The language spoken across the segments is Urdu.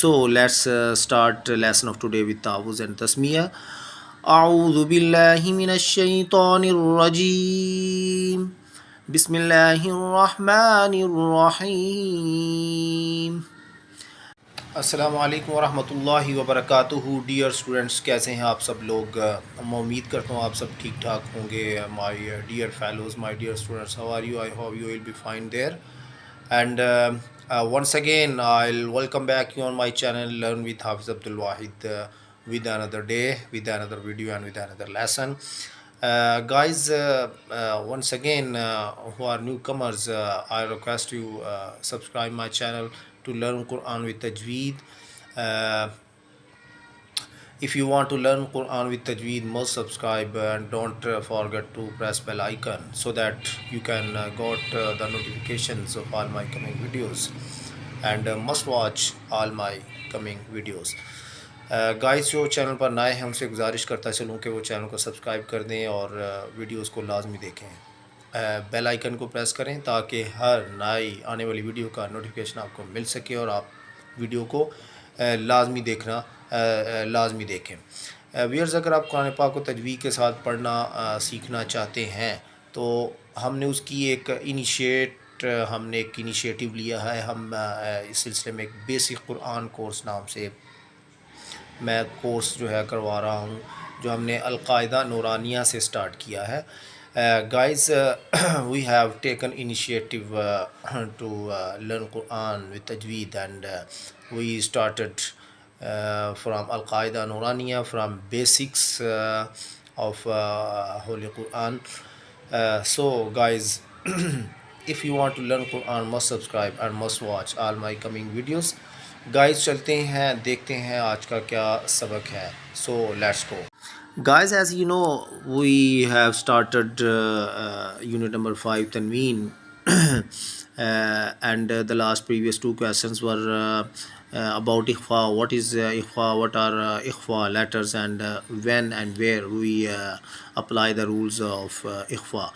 So let's start lesson of today with ta'awuz and tasmiyah. أعوذ بالله من الشيطان الرجيم بسم الله الرحمن الرحيم. السلام علیکم ورحمۃ اللہ وبرکاتہ. ڈیئر اسٹوڈنٹس، کیسے ہیں آپ سب لوگ؟ میں امید کرتا ہوں آپ سب ٹھیک ٹھاک ہوں گے. My dear fellows, my dear students, how are you? I hope you will be fine there. And once again, I'll welcome back you on my channel, Learn with Hafiz Abdul wahid, with another day, with another video, and with another lesson. Guys, once again, who are newcomers, I request you subscribe my channel to learn Quran with Tajweed. Uh, if you want to learn Quran with Tajweed, must subscribe and don't forget to press bell icon so that you can got the notifications of all my coming videos, and must watch all my coming videos. Guys, جو چینل پر نئے ہیں ان سے گزارش کرتا چلوں کہ وہ چینل کو سبسکرائب کر دیں اور ویڈیوز کو لازمی دیکھیں. بیل آئیکن کو پریس کریں تاکہ ہر نئی آنے والی ویڈیو کا نوٹیفیکیشن آپ کو مل سکے اور آپ ویڈیو کو لازمی دیکھیں. ویئرز، اگر آپ قرآن پاک کو تجوید کے ساتھ پڑھنا سیکھنا چاہتے ہیں تو ہم نے اس کی ایک انیشیٹو لیا ہے. ہم اس سلسلے میں ایک بیسک قرآن کورس نام سے میں کورس جو ہے کروا رہا ہوں، جو ہم نے القاعدہ نورانیہ سے سٹارٹ کیا ہے. Guys, we have taken initiative to learn Quran with Tajweed, and we started from Al-Qaeda Nuraniya, from basics of Holy Quran. So guys, if you want to learn Quran, must subscribe and must watch all my coming videos. Guys, چلتے ہیں دیکھتے ہیں آج کا کیا سبق ہے. So let's go. Guys, as you know, we have started unit number 5, Tanween. And the last previous two questions were about ikhfaa. What is ikhfaa? What are ikhfaa letters? And when and where we apply the rules of ikhfaa.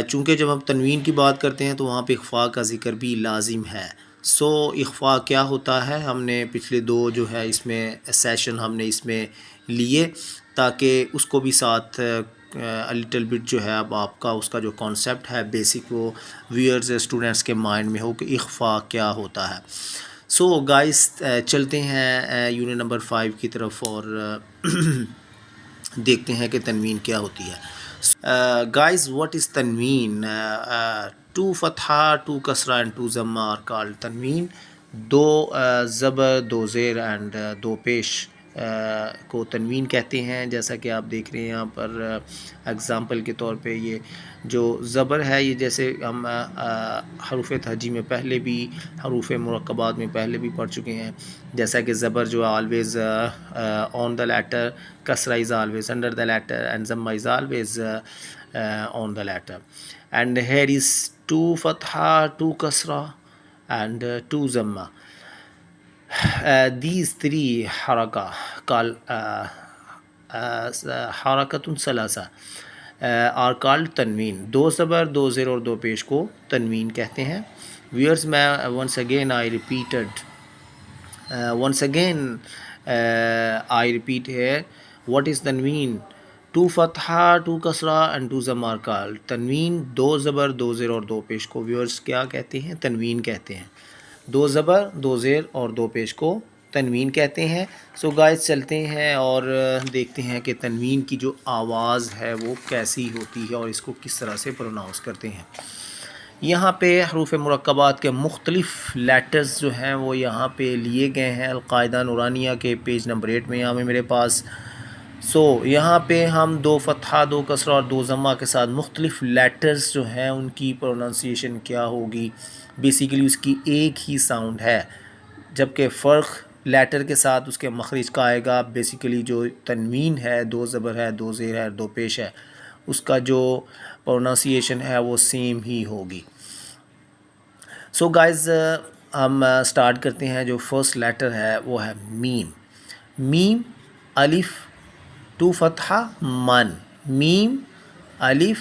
چونکہ جب ہم تنوین کی بات کرتے ہیں تو وہاں پہ اخفاء کا ذکر بھی لازم ہے. سو اخفاء کیا ہوتا ہے؟ ہم نے پچھلے دو جو ہے اس میں سیشن ہم نے اس میں لیے تاکہ اس کو بھی ساتھ لٹل بٹ جو ہے اب آپ کا اس کا جو کانسیپٹ ہے بیسک وہ ویئرز اسٹوڈنٹس کے مائنڈ میں ہو کہ اخفاء کیا ہوتا ہے. سو گائز، چلتے ہیں یونٹ نمبر 5 کی طرف اور دیکھتے ہیں کہ تنوین کیا ہوتی ہے. Guys, what is Tanween? Two fatha, two kasra and two zamma are called Tanween. دو زبر، دو زیر اینڈ دو پیش کو تنوین کہتے ہیں. جیسا کہ آپ دیکھ رہے ہیں یہاں پر اگزامپل کے طور پہ یہ جو زبر ہے یہ جیسے ہم حروف تہجی میں پہلے بھی حروف مرکبات میں پہلے بھی پڑھ چکے ہیں. جیسا کہ زبر جو آلویز آن دا لیٹر، کسرہ is always under the letter and زمہ is always on the letter. And here is two فتحہ، ٹو کسرہ and two zamma. These three haraka called harakatun salasa are called tanween. دو زبر، دو زیر اور دو پیش کو تنوین کہتے ہیں. Viewers, میں once again I repeat here, what is tanween? Two fatha, two kasra and two zamma are called tanween. دو زبر، دو زیر اور دو پیش کو ویورز کیا کہتے ہیں؟ تنوین کہتے ہیں. دو زبر، دو زیر اور دو پیش کو تنوین کہتے ہیں. سو گائز، چلتے ہیں اور دیکھتے ہیں کہ تنوین کی جو آواز ہے وہ کیسی ہوتی ہے اور اس کو کس طرح سے پروناؤنس کرتے ہیں. یہاں پہ حروف مرکبات کے مختلف لیٹرز جو ہیں وہ یہاں پہ لیے گئے ہیں القاعدہ نورانیہ کے پیج نمبر 8 میں یہاں میں میرے پاس. سو یہاں پہ ہم دو فتحہ، دو کسرہ اور دو ضمہ کے ساتھ مختلف لیٹرز جو ہیں ان کی پروننسیشن کیا ہوگی. بیسیکلی اس کی ایک ہی ساؤنڈ ہے جبکہ فرق لیٹر کے ساتھ اس کے مخرج کا آئے گا. بیسیکلی جو تنوین ہے، دو زبر ہے، دو زیر ہے، دو پیش ہے، اس کا جو پروننسیشن ہے وہ سیم ہی ہوگی. سو گائز، ہم سٹارٹ کرتے ہیں. جو فرسٹ لیٹر ہے وہ ہے میم. میم الف ٹو فتحہ من. میم الف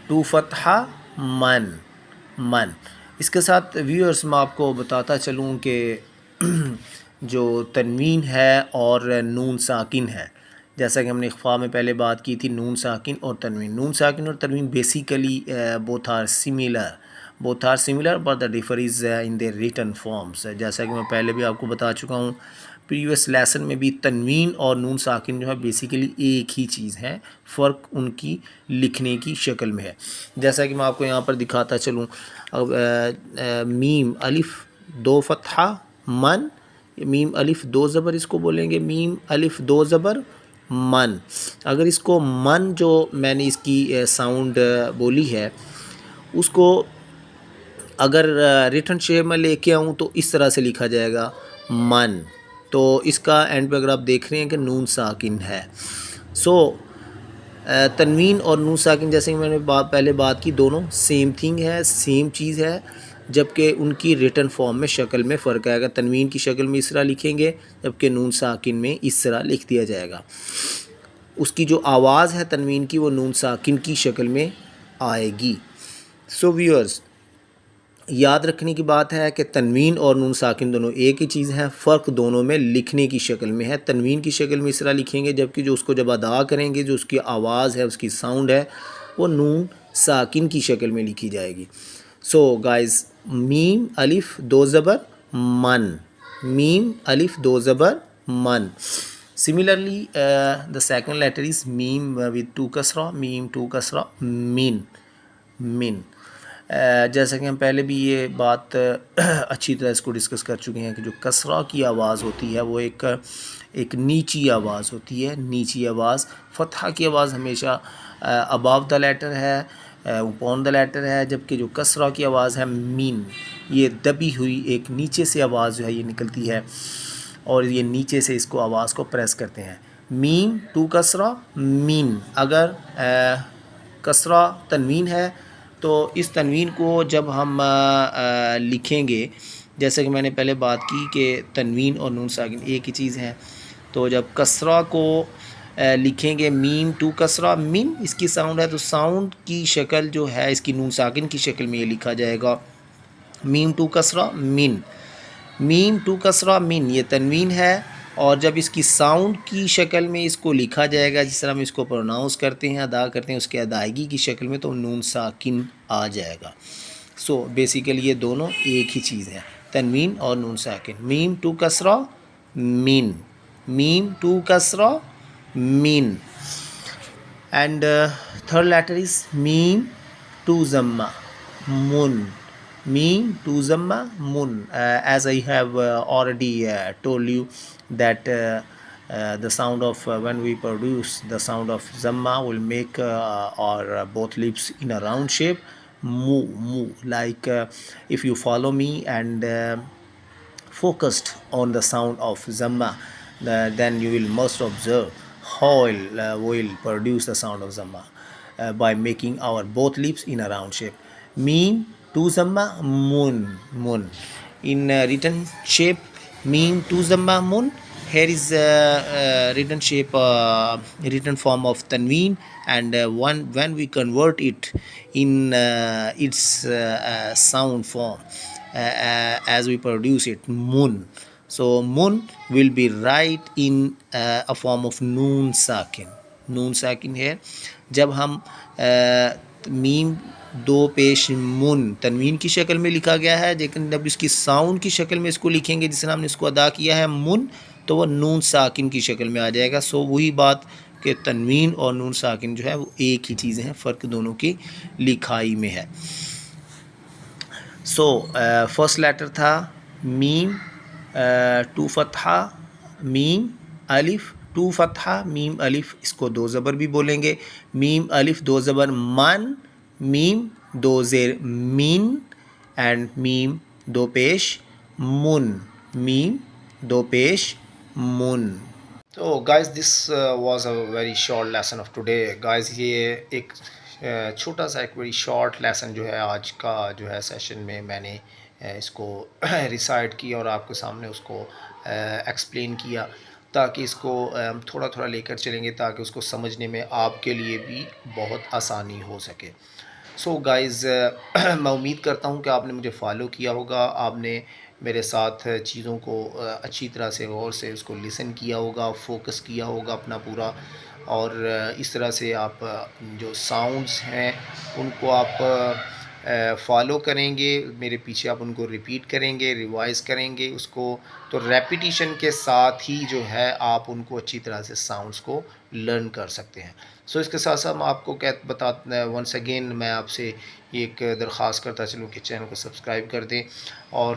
ٹو فتحہ من. من اس کے ساتھ ویورز میں آپ کو بتاتا چلوں کہ جو تنوین ہے اور نون ساکن ہے، جیسا کہ ہم نے اخفاء میں پہلے بات کی تھی، نون ساکن اور تنوین. نون ساکن اور تنوین basically both are similar but the differ is in their written forms. جیسا کہ میں پہلے بھی آپ کو بتا چکا ہوں پریویس لیسن میں بھی، تنوین اور نون ساکن جو ہے بیسیکلی ایک ہی چیز ہے، فرق ان کی لکھنے کی شکل میں ہے. جیسا کہ میں آپ کو یہاں پر دکھاتا چلوں، اب میم الف دو فتحہ من، میم الف دو زبر اس کو بولیں گے میم الف دو زبر من. اگر اس کو من جو میں نے اس کی ساؤنڈ بولی ہے اس کو اگر ریٹن شیپ میں لے کے آؤں تو اس طرح سے لکھا جائے گا من. تو اس کا اینڈ پہ اگر آپ دیکھ رہے ہیں کہ نون ساکن ہے. سو تنوین اور نون ساکن جیسے کہ میں نے پہلے بات کی، دونوں سیم تھنگ ہے، سیم چیز ہے، جبکہ ان کی ریٹن فارم میں شکل میں فرق آئے گا. تنوین کی شکل میں اس طرح لکھیں گے جبکہ نون ساکن میں اس طرح لکھ دیا جائے گا. اس کی جو آواز ہے تنوین کی وہ نون ساکن کی شکل میں آئے گی. سو ویورز، یاد رکھنے کی بات ہے کہ تنوین اور نون ساکن دونوں ایک ہی چیز ہیں، فرق دونوں میں لکھنے کی شکل میں ہے. تنوین کی شکل میں اس طرح لکھیں گے جبکہ جو اس کو جب ادا کریں گے، جو اس کی آواز ہے، اس کی ساؤنڈ ہے، وہ نون ساکن کی شکل میں لکھی جائے گی. سو گائز، میم الف دو زبر من، میم الف دو زبر من. Similarly, the second letter is meme with two kasra, meme two kasra, min, min. جیسا کہ ہم پہلے بھی یہ بات اچھی طرح اس کو ڈسکس کر چکے ہیں کہ جو کسرہ کی آواز ہوتی ہے وہ ایک نیچی آواز ہوتی ہے، نیچی آواز. فتحہ کی آواز ہمیشہ above the letter ہے، upon the letter ہے، جبکہ جو کسرہ کی آواز ہے مین، یہ دبی ہوئی ایک نیچے سے آواز جو ہے یہ نکلتی ہے اور یہ نیچے سے اس کو آواز کو پریس کرتے ہیں. میم ٹو کسرہ مین. اگر کسرہ تنوین ہے تو اس تنوین کو جب ہم لکھیں گے، جیسے کہ میں نے پہلے بات کی کہ تنوین اور نون ساکن ایک ہی چیز ہے، تو جب کسرہ کو لکھیں گے میم ٹو کسرہ مین، اس کی ساؤنڈ ہے تو ساؤنڈ کی شکل جو ہے اس کی نون ساکن کی شکل میں یہ لکھا جائے گا میم ٹو کسرہ مین. میم ٹو کسرہ مین یہ تنوین ہے، اور جب اس کی ساؤنڈ کی شکل میں اس کو لکھا جائے گا، جس طرح ہم اس کو پروناؤنس کرتے ہیں، ادا کرتے ہیں، اس کے ادائیگی کی شکل میں، تو نون ساکن آ جائے گا. سو بیسیکلی یہ دونوں ایک ہی چیز ہے، تنوین اور نون ساکن. میم ٹو کسرہ مین، میم ٹو کسرہ مین. اینڈ تھرڈ لیٹر از میم ٹو ضمہ من، meme to zamma mun. As I have already told you that the sound of when we produce the sound of zamma will make our both lips in a round shape, mu mu. Like if you follow me and focused on the sound of zamma, then you will must observe how we'll produce the sound of zamma by making our both lips in a round shape. Meme to zamma mun, mun. In written shape, meme to zamma mun. Here is written shape, written form of tanween, and when we convert it in its sound form, as we produce it mun. So mun will be right in a form of noon sakin. Noon sakin here. جب ہم میم دو پیش من تنوین کی شکل میں لکھا گیا ہے، لیکن جب اس کی ساؤنڈ کی شکل میں اس کو لکھیں گے جس طرح ہم نے اس کو ادا کیا ہے من، تو وہ نون ساکن کی شکل میں آ جائے گا. سو وہی بات کہ تنوین اور نون ساکن جو ہے وہ ایک ہی چیزیں ہیں، فرق دونوں کی لکھائی میں ہے. سو فرسٹ لیٹر تھا میم ٹو فتحہ میم الف ٹو فتحہ میم الف، اس کو دو زبر بھی بولیں گے. میم الف دو زبر من، میم دو زیر مین، اینڈ میم دو پیش من، میم دو پیش من. تو guys this was a very short lesson of today. Guys یہ ایک چھوٹا سا ایک ویری شارٹ لیسن جو ہے آج کا جو ہے سیشن میں نے اس کو ریسائٹ کیا اور آپ کے سامنے اس کو ایکسپلین کیا، تاکہ اس کو تھوڑا تھوڑا لے کر چلیں گے تاکہ اس کو سمجھنے میں آپ کے لیے بھی بہت آسانی ہو سکے. سو گائز میں امید کرتا ہوں کہ آپ نے مجھے فالو کیا ہوگا، آپ نے میرے ساتھ چیزوں کو اچھی طرح سے غور سے اس کو لسن کیا ہوگا، فوکس کیا ہوگا اپنا پورا، اور اس طرح سے آپ جو ساؤنڈز ہیں ان کو آپ فالو کریں گے، میرے پیچھے آپ ان کو ریپیٹ کریں گے، ریوائز کریں گے اس کو، تو ریپیٹیشن کے ساتھ ہی جو ہے آپ ان کو اچھی طرح سے ساؤنڈز کو لرن کر سکتے ہیں۔ سو اس کے ساتھ ساتھ میں آپ کو ونس اگین میں آپ سے ایک درخواست کرتا چلوں کہ چینل کو سبسکرائب کر دیں، اور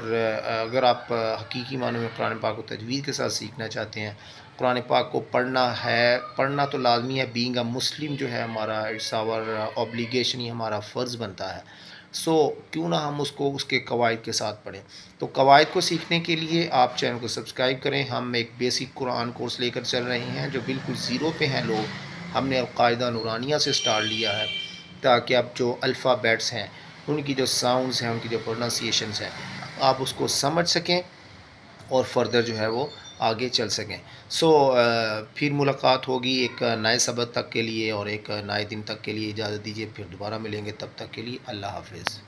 اگر آپ حقیقی معنوں میں قرآن پاک کو تجوید کے ساتھ سیکھنا چاہتے ہیں، قرآن پاک کو پڑھنا تو لازمی ہے، بینگ اے مسلم جو ہے ہمارا اٹس آور اوبلیگیشن، یہ ہمارا فرض بنتا ہے۔ سو کیوں نہ ہم اس کو اس کے قواعد کے ساتھ پڑھیں۔ تو قواعد کو سیکھنے کے لیے آپ چینل کو سبسکرائب کریں۔ ہم ایک بیسک قرآن کورس لے کر چل رہے ہیں جو بالکل زیرو پہ ہیں لوگ، ہم نے القاعدہ نورانیہ سے سٹارٹ لیا ہے، تاکہ اب جو الفابیٹس ہیں ان کی جو ساؤنڈز ہیں، ان کی جو پروننسیشنز ہیں، آپ اس کو سمجھ سکیں اور فردر جو ہے وہ آگے چل سکیں۔ سو پھر ملاقات ہوگی ایک نئے سبق تک کے لیے، اور ایک نئے دن تک کے لیے اجازت دیجیے، پھر دوبارہ ملیں گے، تب تک کے لیے اللہ حافظ۔